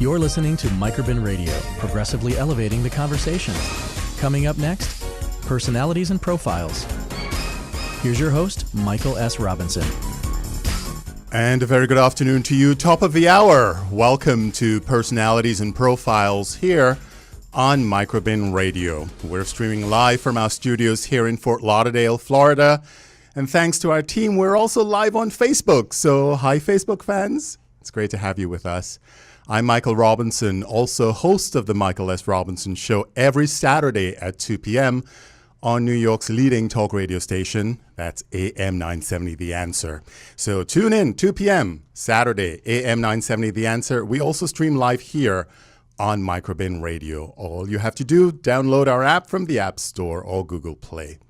You're listening to Microbin Radio, progressively elevating the conversation. Coming up next, personalities and profiles. Here's your host, Michael S. Robinson. And a very good afternoon to you, top of the hour. Welcome to Personalities and Profiles here on Microbin Radio. We're streaming live from our studios here in Fort Lauderdale, Florida. And thanks to our team, we're also live on Facebook. So hi, Facebook fans. It's great to have you with us. I'm Michael Robinson, also host of the Michael S. Robinson Show every Saturday at 2 p.m. on New York's leading talk radio station. That's AM 970 The Answer. So tune in, 2 p.m. Saturday, AM 970 The Answer. We also stream live here on Microbin Radio. All you have to do, download our app from the App Store or Google Play.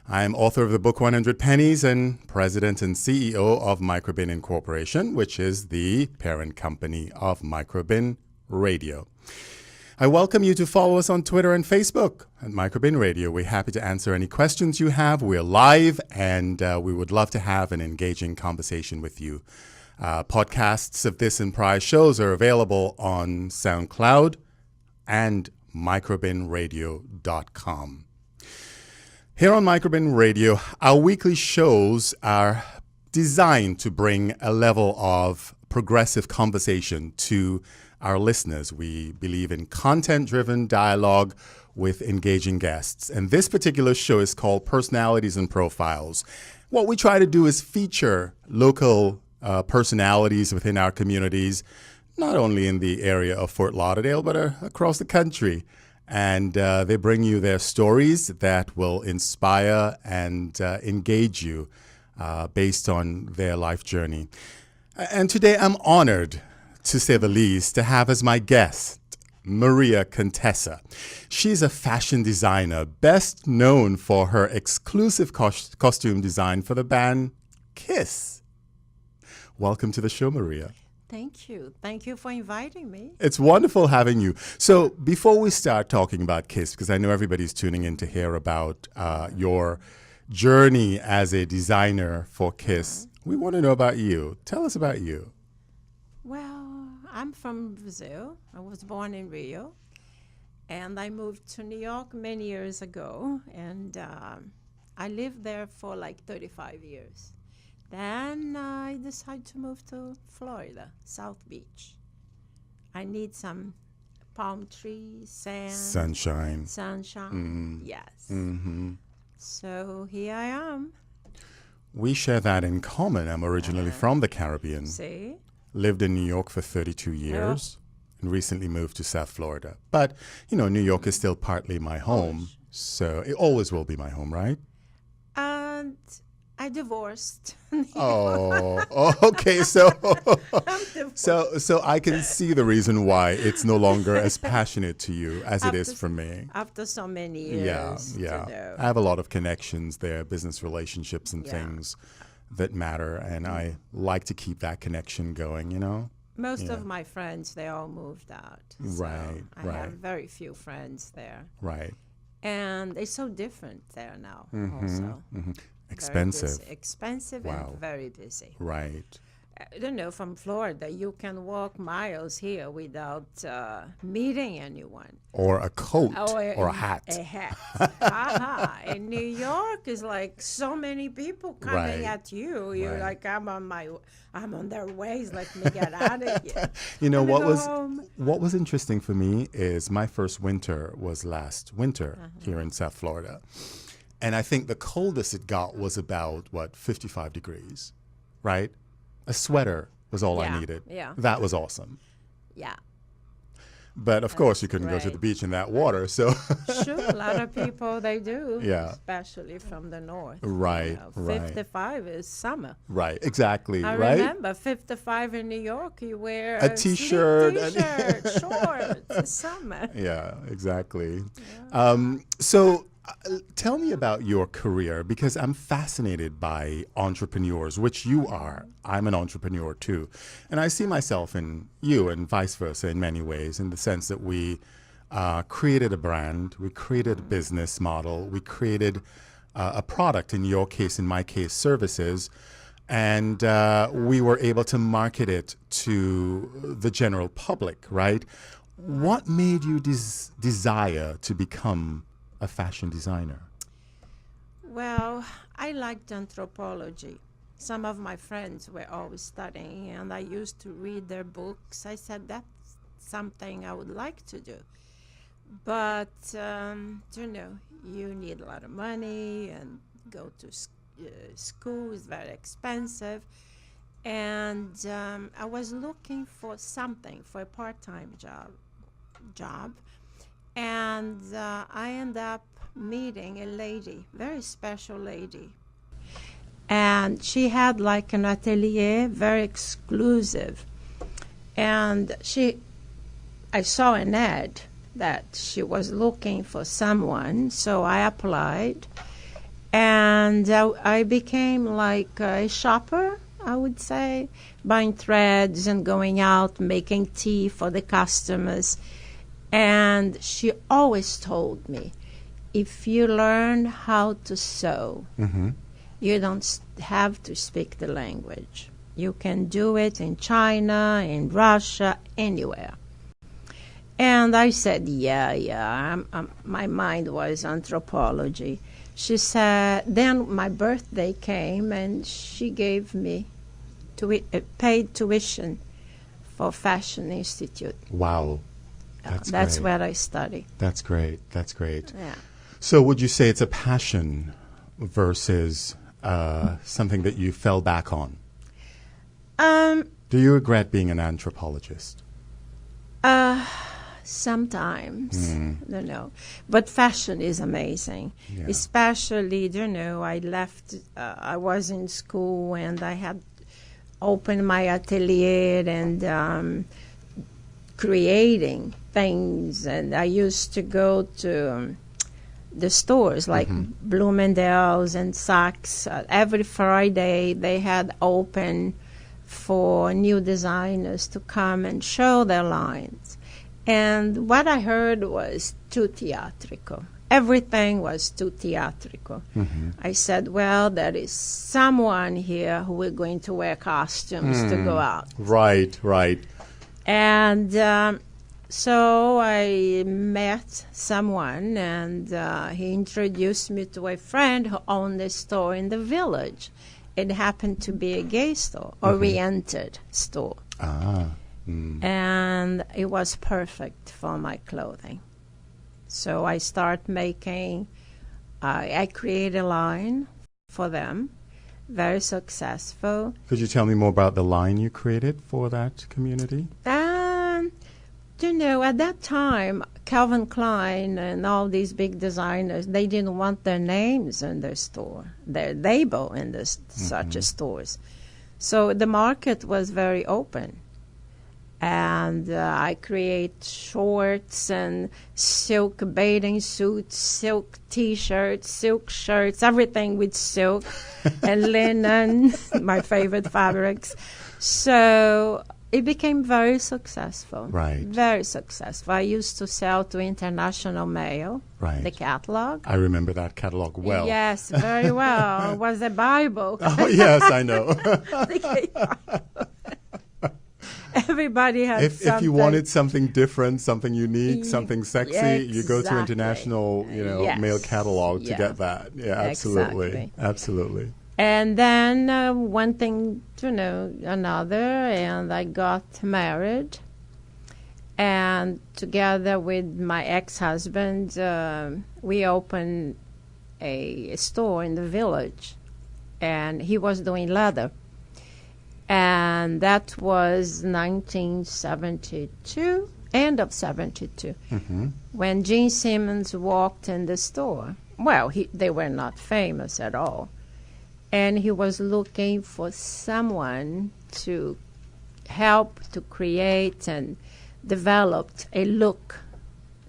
I'm author of the book 100 Pennies and president and CEO of Microbin Incorporation, which is the parent company of Microbin Radio. I welcome you to follow us on Twitter and Facebook at Microbin Radio. We're happy to answer any questions you have. We're live, and we would love to have an engaging conversation with you. Podcasts of this and prior shows are available on SoundCloud and microbinradio.com. Here on Microbin Radio, our weekly shows are designed to bring a level of progressive conversation to our listeners. We believe in content-driven dialogue with engaging guests. And this particular show is called Personalities and Profiles. What we try to do is feature local personalities within our communities, not only in the area of Fort Lauderdale, but across the country. And they bring you their stories that will inspire and engage you based on their life journey. And today I'm honored, to say the least, to have as my guest Maria Contessa. She's a fashion designer, best known for her exclusive costume design for the band Kiss. Welcome to the show, Maria. Thank you. Thank you for inviting me. It's wonderful having you. So before we start talking about Kiss, because I know everybody's tuning in to hear about your journey as a designer for Kiss, we want to know about you. Tell us about you. Well, I'm from Brazil. I was born in Rio, and I moved to New York many years ago, and I lived there for like 35 years. Then I decided to move to Florida, South Beach. I need some palm trees, sand. Sunshine. Yes. Mm-hmm. So here I am. We share that in common. I'm originally from the Caribbean. See? Lived in New York for 32 years and recently moved to South Florida. But, you know, New York is still partly my home, so it always will be my home, right? And I divorced. Oh, okay. So I can see the reason why it's no longer as passionate to you as it is for me. After so many years. Yeah. I have a lot of connections there, business relationships and things that matter. And I like to keep that connection going, you know? Most of my friends, they all moved out. Right. I have very few friends there. Right. And it's so different there now also. Mm-hmm. Expensive. Expensive and very busy. Right. I don't know, from Florida, you can walk miles here without meeting anyone. Or a coat or a hat. A hat. In New York, it's like so many people coming at you. You're like, I'm on their ways. Let me get out of here. You know, what was interesting for me is my first winter was last winter here in South Florida. And I think the coldest it got was about, 55 degrees, right? A sweater was all I needed. Yeah. That was awesome. Yeah. But, of course, you couldn't go to the beach in that water, so. Sure, a lot of people, they do. Yeah. Especially from the north. Right, right. 55 is summer. Right, exactly, I right? remember 55 in New York, you wear a T-shirt. Shorts, it's summer. Yeah, exactly. Yeah. So tell me about your career, because I'm fascinated by entrepreneurs, which you are. I'm an entrepreneur too. And I see myself in you and vice versa in many ways, in the sense that we created a brand, we created a business model, we created a product, in your case, in my case, services. and we were able to market it to the general public, right? What made you desire to become a fashion designer? Well, I liked anthropology. Some of my friends were always studying, and I used to read their books. I said, that's something I would like to do. But, you need a lot of money, and go to school is very expensive. And I was looking for something, for a part-time job. And I ended up meeting a lady, very special lady. And she had like an atelier, very exclusive. And I saw an ad that she was looking for someone, so I applied. And I became like a shopper, I would say, buying threads and going out, making tea for the customers. And she always told me, if you learn how to sew, you don't have to speak the language. You can do it in China, in Russia, anywhere. And I said, yeah. My mind was anthropology. She said, then my birthday came, and she gave me paid tuition for Fashion Institute. Wow. That's where I study. That's great. Yeah. So would you say it's a passion versus something that you fell back on? Do you regret being an anthropologist? Sometimes, no. But fashion is amazing. Yeah. Especially, I left, I was in school and I had opened my atelier and creating things. And I used to go to the stores like Bloomingdale's and Saks. Every Friday they had open for new designers to come and show their lines. And what I heard was too theatrical. Everything was too theatrical. I said, well, there is someone here who are going to wear costumes to go out. Right. And so I met someone, and he introduced me to a friend who owned a store in the village. It happened to be a gay store, oriented store. And it was perfect for my clothing. So I start making, I create a line for them, very successful. Could you tell me more about the line you created for that community? At that time, Calvin Klein and all these big designers, they didn't want their names in their store, their label in such stores. So the market was very open. And I create shorts and silk bathing suits, silk T-shirts, silk shirts, everything with silk and linen, my favorite fabrics. So it became very successful. Right. Very successful. I used to sell to international mail, the catalog. I remember that catalog well. Yes, very well. It was a Bible. Oh, yes, I know. Everybody had something. If you wanted something different, something unique, something sexy, you go to international, mail catalog to get that. Yeah, absolutely. Absolutely. And then one thing to another, and I got married. And together with my ex-husband, we opened a store in the village. And he was doing leather. And that was 1972, end of 72, when Gene Simmons walked in the store. Well, they were not famous at all. And he was looking for someone to help to create and develop a look.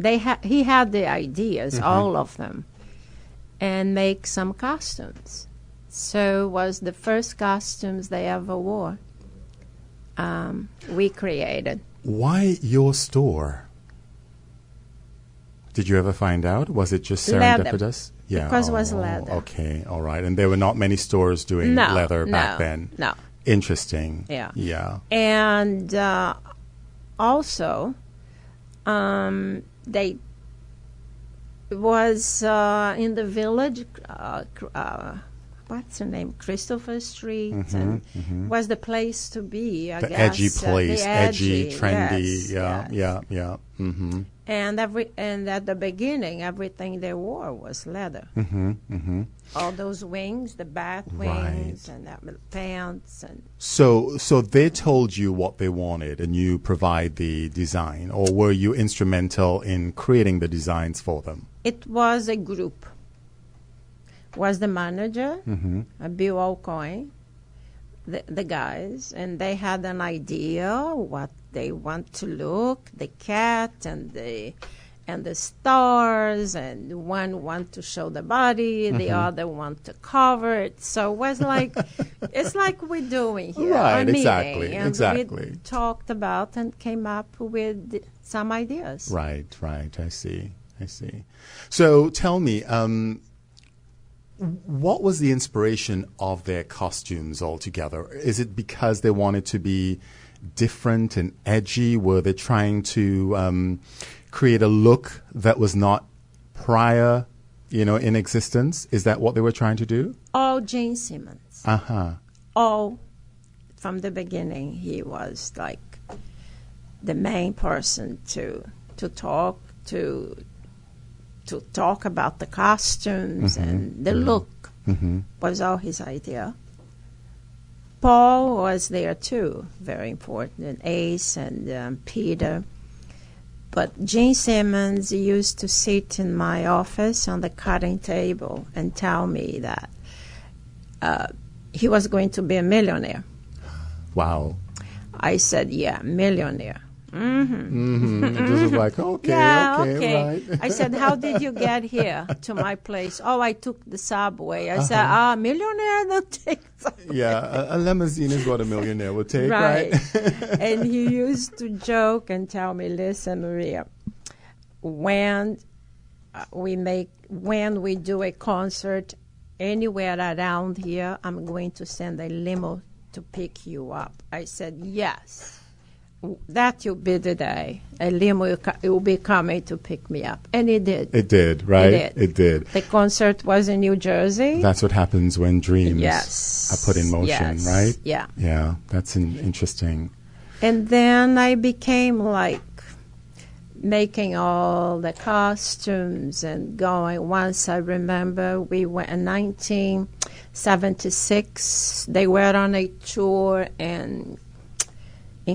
He had the ideas, all of them, and make some costumes. So it was the first costumes they ever wore. We created. Why your store? Did you ever find out? Was it just serendipitous? Yeah. Because it was leather. Okay, all right. And there were not many stores doing leather back then. No. Interesting. Yeah. Yeah. And also, they was in the village. What's the name? Christopher Street, and was the place to be. I The guess. edgy place, edgy, trendy. Yes, Yeah. Mm-hmm. And at the beginning, everything they wore was leather. All those wings, the bat wings, and the pants, and So they told you what they wanted, and you provide the design, or were you instrumental in creating the designs for them? it was a group. Was the manager, Bill Alcoin, the guys, and they had an idea what they want to look, the cat and the stars, and one want to show the body, the other want to cover it. So it was like it's like we're doing here, Right, a meeting, exactly, and exactly. we talked about and came up with some ideas. Right. I see. So tell me, what was the inspiration of their costumes altogether? Is it because they wanted to be different and edgy? Were they trying to create a look that was not prior, in existence? Is that what they were trying to do? All Gene Simmons. All from the beginning, he was like the main person to talk about the costumes and the look was all his idea. Paul was there too, very important, and Ace and Peter. But Gene Simmons used to sit in my office on the cutting table and tell me that he was going to be a millionaire. Wow. I said, yeah, millionaire. It was like, okay, right. I said, how did you get here to my place? Oh, I took the subway. I said, millionaire don't take subway. Yeah, a limousine is what a millionaire would take, right? And he used to joke and tell me, listen, Maria, when we do a concert anywhere around here, I'm going to send a limo to pick you up. I said, yes. That will be the day. A limo will be coming to pick me up. And it did. It did, right? It did. The concert was in New Jersey. That's what happens when dreams are put in motion, right? Yeah. Yeah, that's interesting. And then I became like making all the costumes and going. Once I remember we went in 1976. They were on a tour in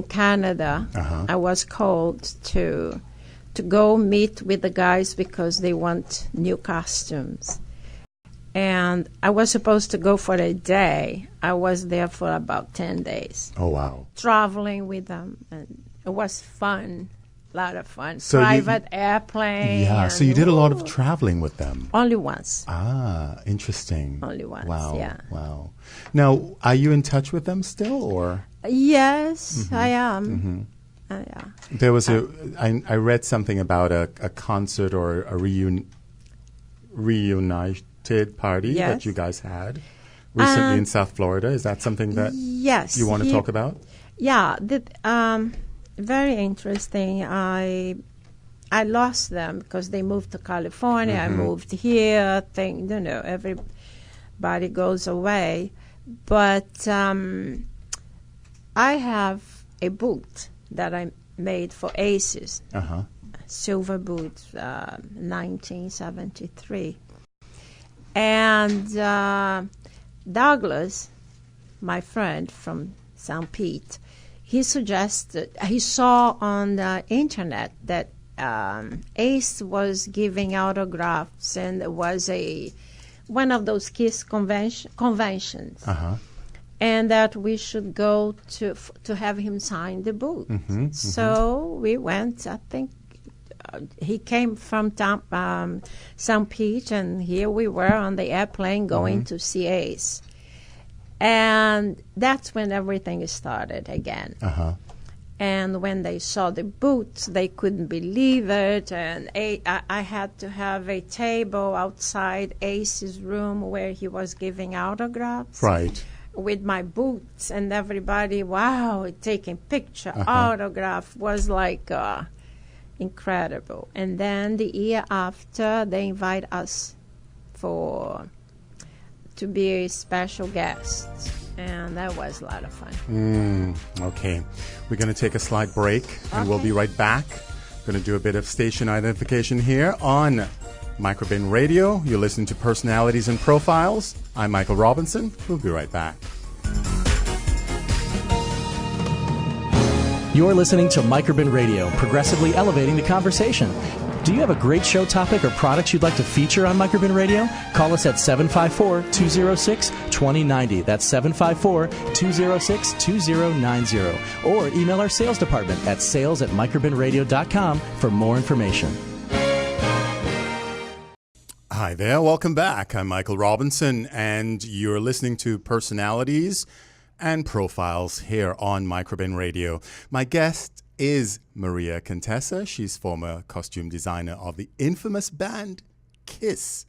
Canada. I was called to go meet with the guys because they want new costumes. And I was supposed to go for a day. I was there for about 10 days. Oh, wow. Traveling with them. And it was fun, a lot of fun. So Private airplane. Yeah, so you did a lot of traveling with them. Only once. Ah, interesting. Only once, wow, yeah. Wow. Now, are you in touch with them still, or? Yes, I am. Yeah. There was I read something about a concert or a reunited party that you guys had recently in South Florida. Is that something that you want to talk about? Yeah, very interesting. I lost them because they moved to California. I moved here. Everybody goes away. But I have a boot that I made for Aces, silver boot, 1973. And Douglas, my friend from St. Pete, he saw on the internet that Ace was giving autographs, and it was one of those KISS conventions. And that we should go to have him sign the book. So we went. I think he came from St. Pete, and here we were on the airplane going to see Ace. And that's when everything started again. And when they saw the boots, they couldn't believe it. And I had to have a table outside Ace's room where he was giving autographs. Right. With my boots, and everybody, wow, taking picture, autograph was like incredible. And then the year after, they invite us to be a special guest, and that was a lot of fun. Okay. We're going to take a slight break, and we'll be right back. Going to do a bit of station identification here on Microbin Radio. You're listening to Personalities and Profiles. I'm Michael Robinson. We'll be right back. You're listening to Microbin Radio, progressively elevating the conversation. Do you have a great show topic or products you'd like to feature on Microbin Radio? Call us at 754-206-2090. That's 754-206-2090. Or email our sales department at sales@microbinradio.com for more information. Hi there. Welcome back. I'm Michael Robinson, and you're listening to Personalities and Profiles here on Microbin Radio. My guest is Maria Contessa. She's former costume designer of the infamous band KISS.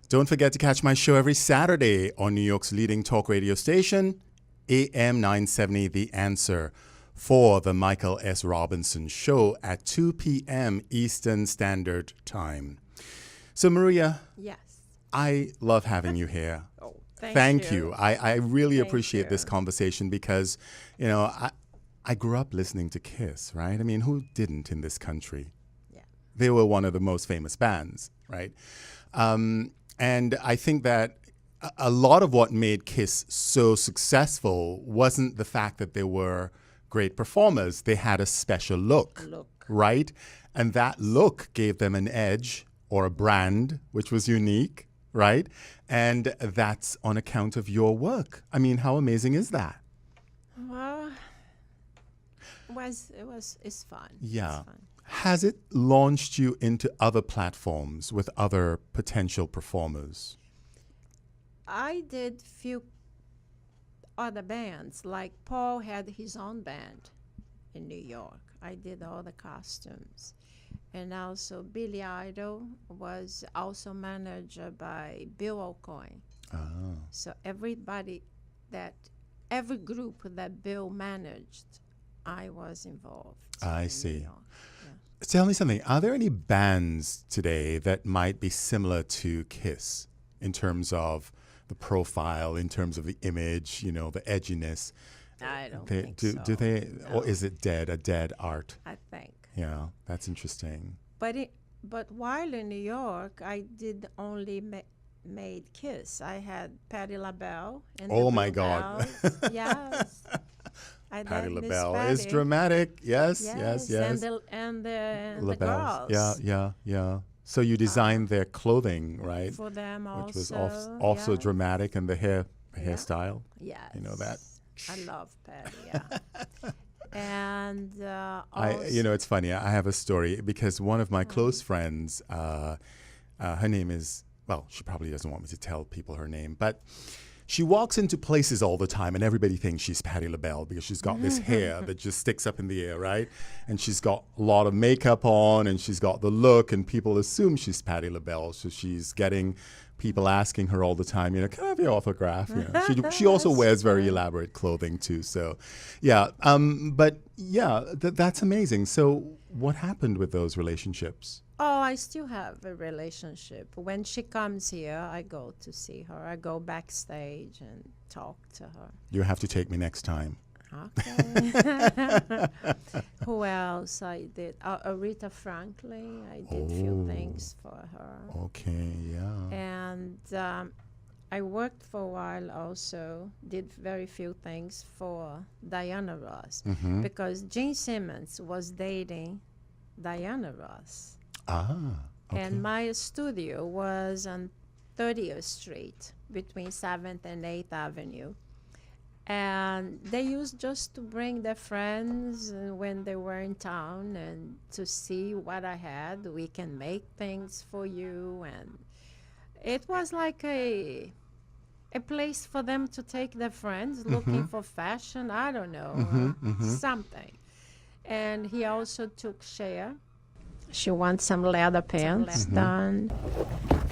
Don't forget to catch my show every Saturday on New York's leading talk radio station, AM 970 The Answer, for the Michael S. Robinson Show at 2 p.m. Eastern Standard Time. So, Maria, Yes. I love having you here. Oh, Thank you. I really Thank appreciate this you. conversation because, you know, I grew up listening to KISS, right? I mean, who didn't in this country? Yeah. They were one of the most famous bands, right? And I think that a lot of what made KISS so successful wasn't the fact that they were great performers. They had a special look, right? And that look gave them an edge or a brand, which was unique, right? And that's on account of your work. I mean, how amazing is that? Well, it's fun. Yeah. It's fun. Has it launched you into other platforms with other potential performers? I did few other bands, like Paul had his own band in New York. I did all the costumes. And also Billy Idol was also managed by Bill O'Coin. Oh. So every group that Bill managed, I was involved. I in see. New York. Yeah. Tell me something. Are there any bands today that might be similar to KISS in terms of the profile, in terms of the image, you know, the edginess? I don't think so. Do they, No. or is it a dead art? I think. Yeah, that's interesting. But while in New York, I did only made KISS. I had Patti LaBelle. And Oh the my Blue God. Bells. Yes. Patti did Miss LaBelle is Patti. dramatic. Yes. And the LaBelle's. girls. Yeah. So you designed their clothing, right? For them also. Which was also yeah. dramatic, and the hairstyle. Yes. You know that. I love Patti, yeah. And it's funny. I have a story because one of my close friends, her name is, well, she probably doesn't want me to tell people her name, but she walks into places all the time and everybody thinks she's Patti LaBelle because she's got this hair that just sticks up in the air, right? And she's got a lot of makeup on and she's got the look and people assume she's Patti LaBelle. So she's getting people asking her all the time, can I have your autograph? She also wears very elaborate clothing too. So, yeah. That's amazing. So what happened with those relationships? Oh, I still have a relationship. When she comes here, I go to see her. I go backstage and talk to her. You have to take me next time. Okay. Who else I did? Aretha Franklin. I did few things for her. Okay, yeah. And I worked for a while also, did very few things for Diana Ross. Because Gene Simmons was dating Diana Ross. Ah, okay. And my studio was on 30th Street between 7th and 8th Avenue. And they used just to bring their friends when they were in town and to see what I had. We can make things for you. And it was like a place for them to take their friends looking for fashion. I don't know, something. And he also took share. She wants some leather pants done.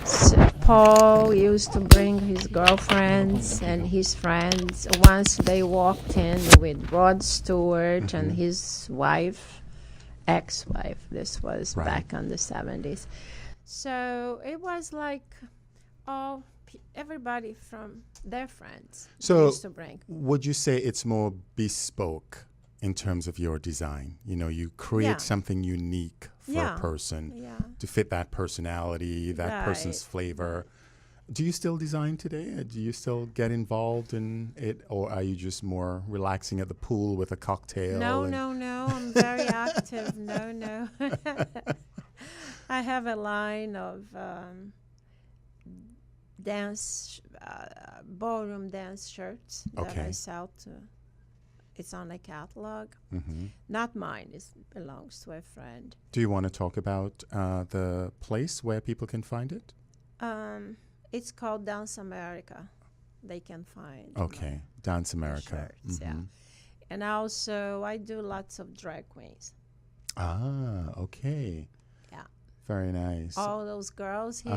So Paul used to bring his girlfriends and his friends. Once they walked in with Rod Stewart and his wife, ex-wife. This was back in the 70s. So it was like everybody from their friends used to bring. Would you say it's more bespoke in terms of your design? You know, you create something unique for a person to fit that personality, that person's flavor. Do you still design today? Do you still get involved in it, or are you just more relaxing at the pool with a cocktail? No. I'm very active. No. I have a line of ballroom dance shirts that I sell to. It's on a catalog. Not mine. It belongs to a friend. Do you want to talk about the place where people can find it? It's called Dance America. They can find Dance America. Shirts, yeah. And also, I do lots of drag queens. Ah, okay. Yeah. Very nice. All those girls here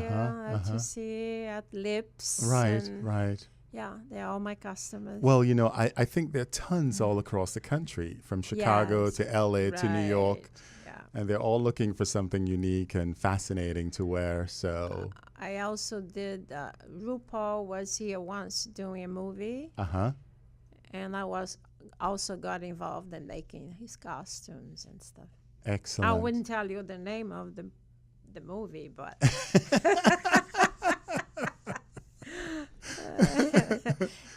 that you see at Lips. Right. Yeah, they're all my customers. Well, you know, I think there are tons all across the country, from Chicago to LA to New York. Yeah. And they're all looking for something unique and fascinating to wear. So I also did, RuPaul was here once doing a movie. And I was also got involved in making his costumes and stuff. Excellent. I wouldn't tell you the name of the movie, but...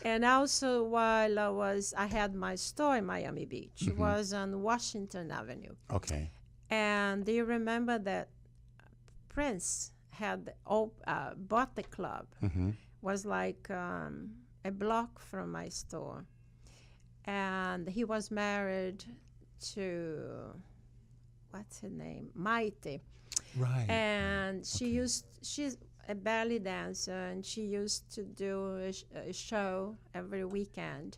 And also, while I had my store in Miami Beach. It was on Washington Avenue. Okay. And do you remember that Prince had bought the club? Was like a block from my store. And he was married to, what's her name? Maite. Right. And she's a ballet dancer, and she used to do a show every weekend.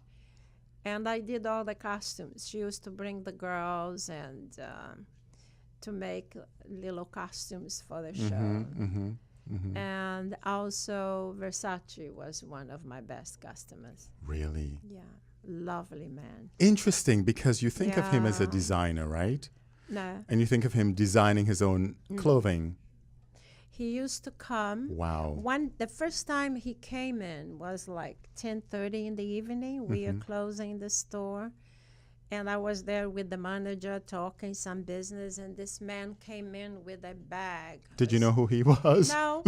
And I did all the costumes. She used to bring the girls and to make little costumes for the show. And also Versace was one of my best customers. Really? Yeah, lovely man. Interesting, because you think of him as a designer, right? No. And you think of him designing his own clothing. He used to come. Wow. The first time he came in was like 10:30 in the evening. We are closing the store. And I was there with the manager talking some business, and this man came in with a bag. Did you know who he was? No.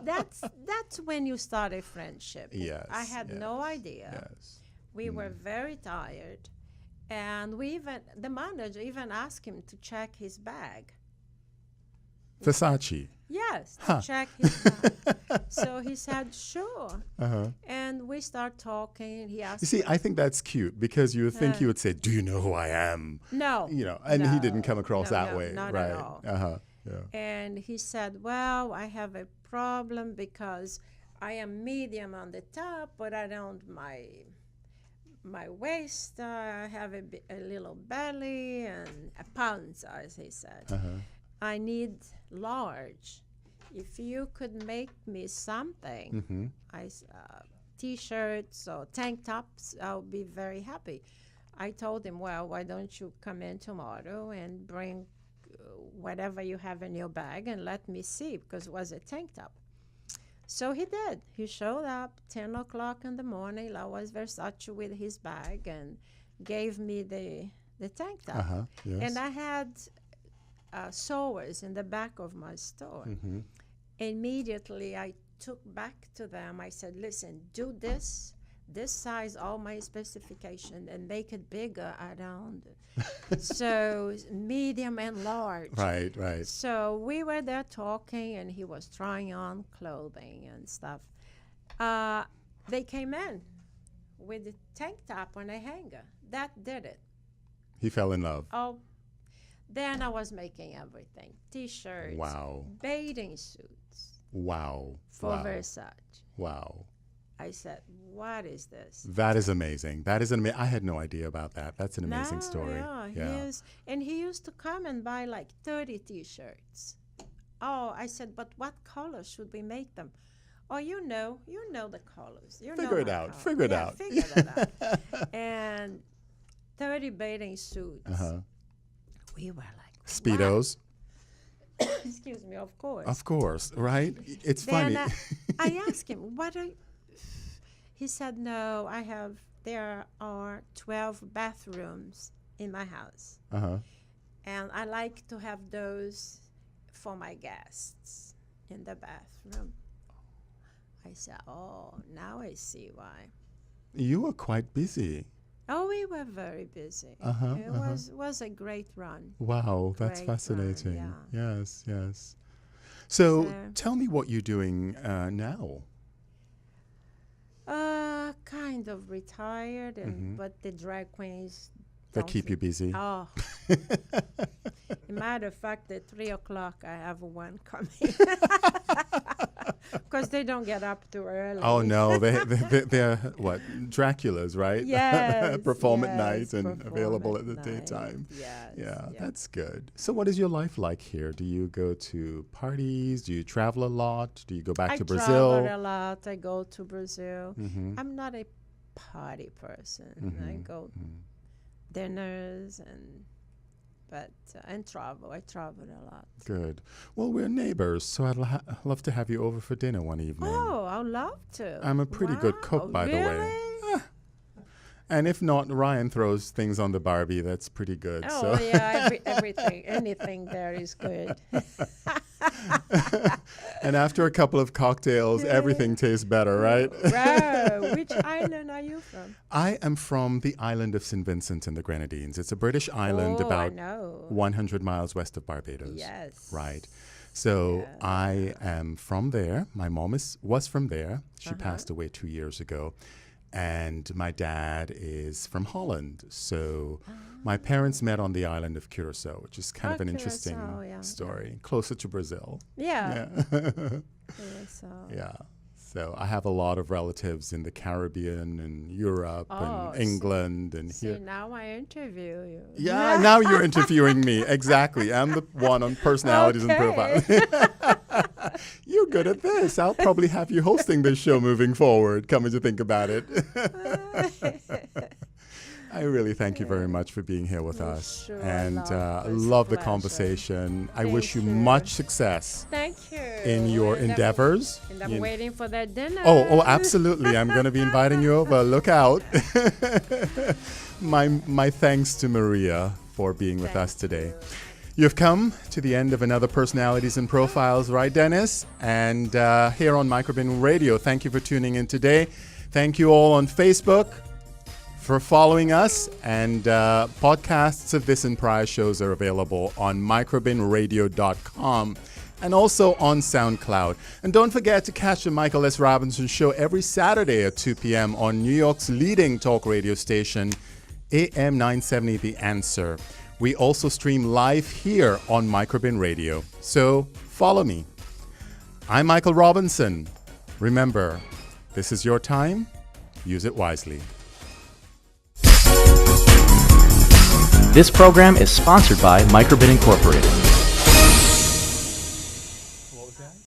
That's when you start a friendship. Yes. I had no idea. Yes. We were very tired. And the manager even asked him to check his bag. Versace. Yes, to check his bag. So he said, sure. And we start talking. He asked. You see, I think that's cute, because you would think he would say, "Do you know who I am?" No. You know, and he didn't come across that way, not right? at all. Yeah. And he said, well, I have a problem because I am medium on the top, but I don't my waist. I have a little belly and a pounds, as he said. I need large. If you could make me something, T-shirts or tank tops, I'll be very happy. I told him, well, why don't you come in tomorrow and bring whatever you have in your bag and let me see, because it was a tank top. So he did. He showed up 10 o'clock in the morning. I was Versace with his bag and gave me the tank top. Yes. And I had sewers in the back of my store. Immediately, I took back to them. I said, listen, do this size, all my specification, and make it bigger around. So medium and large. Right. So we were there talking, and he was trying on clothing and stuff. They came in with a tank top on a hanger. That did it. He fell in love. Oh, then I was making everything. T-shirts. Wow. Bathing suits. Wow. For Versace. Wow. I said, what is this? That is amazing. That is I had no idea about that. That's an amazing story. Yeah. He used to come and buy like 30 T-shirts. Oh, I said, but what colors should we make them? Oh, you know the colors. Figure it out. Figure it out. Figure that out. And 30 bathing suits. We were like, Speedos. Wow. Excuse me, of course. Of course, right? It's then, funny. I asked him, what are you? He said, no, there are 12 bathrooms in my house. And I like to have those for my guests in the bathroom. I said, oh, now I see why. You were quite busy. Oh, we were very busy. It was a great run. Wow, that's Great fascinating. run, yeah. Yes. So tell me what you're doing now. Kind of retired, but the drag queens That keep you busy. Oh. Matter of fact, at 3 o'clock, I have one coming. Because they don't get up too early. Oh, no. They're what? Draculas, right? Yes. Perform at night and available at the daytime. Yes. Yeah, that's good. So what is your life like here? Do you go to parties? Do you travel a lot? Do you go back to Brazil? I travel a lot. I go to Brazil. I'm not a party person. I go dinners and travel. I travel a lot. Good. Well, we're neighbors, so I'd love to have you over for dinner one evening. Oh, I'd love to. I'm a pretty good cook, by the way. And if not, Ryan throws things on the Barbie. That's pretty good. Oh, so. yeah, anything there is good. And after a couple of cocktails, everything tastes better, right? Wow. Which island are you from? I am from the island of St. Vincent and the Grenadines. It's a British island about 100 miles west of Barbados. Yes. Right. So I am from there. My mom was from there. She passed away 2 years ago. And my dad is from Holland. So my parents met on the island of Curacao, which is kind of an interesting story, closer to Brazil. Yeah. Yeah. So I have a lot of relatives in the Caribbean and Europe and England and here. Now I interview you. Yeah, now you're interviewing me. Exactly. I'm the one on personalities and profiles. You're good at this. I'll probably have you hosting this show moving forward, coming to think about it. I really thank you very much for being here with us. Sure, and love the conversation. I wish you much success in your endeavors. And I'm waiting for that dinner. Oh, absolutely. I'm going to be inviting you over. Look out. My thanks to Maria for being with us today. You've come to the end of another Personalities and Profiles, right, Dennis? And here on Microbin Radio, thank you for tuning in today. Thank you all on Facebook for following us. And podcasts of this and prior shows are available on microbinradio.com and also on SoundCloud. And don't forget to catch the Michael S. Robinson Show every Saturday at 2 p.m. on New York's leading talk radio station, AM 970 The Answer. We also stream live here on Microbin Radio. So follow me. I'm Michael Robinson. Remember, this is your time. Use it wisely. This program is sponsored by Microbin Incorporated.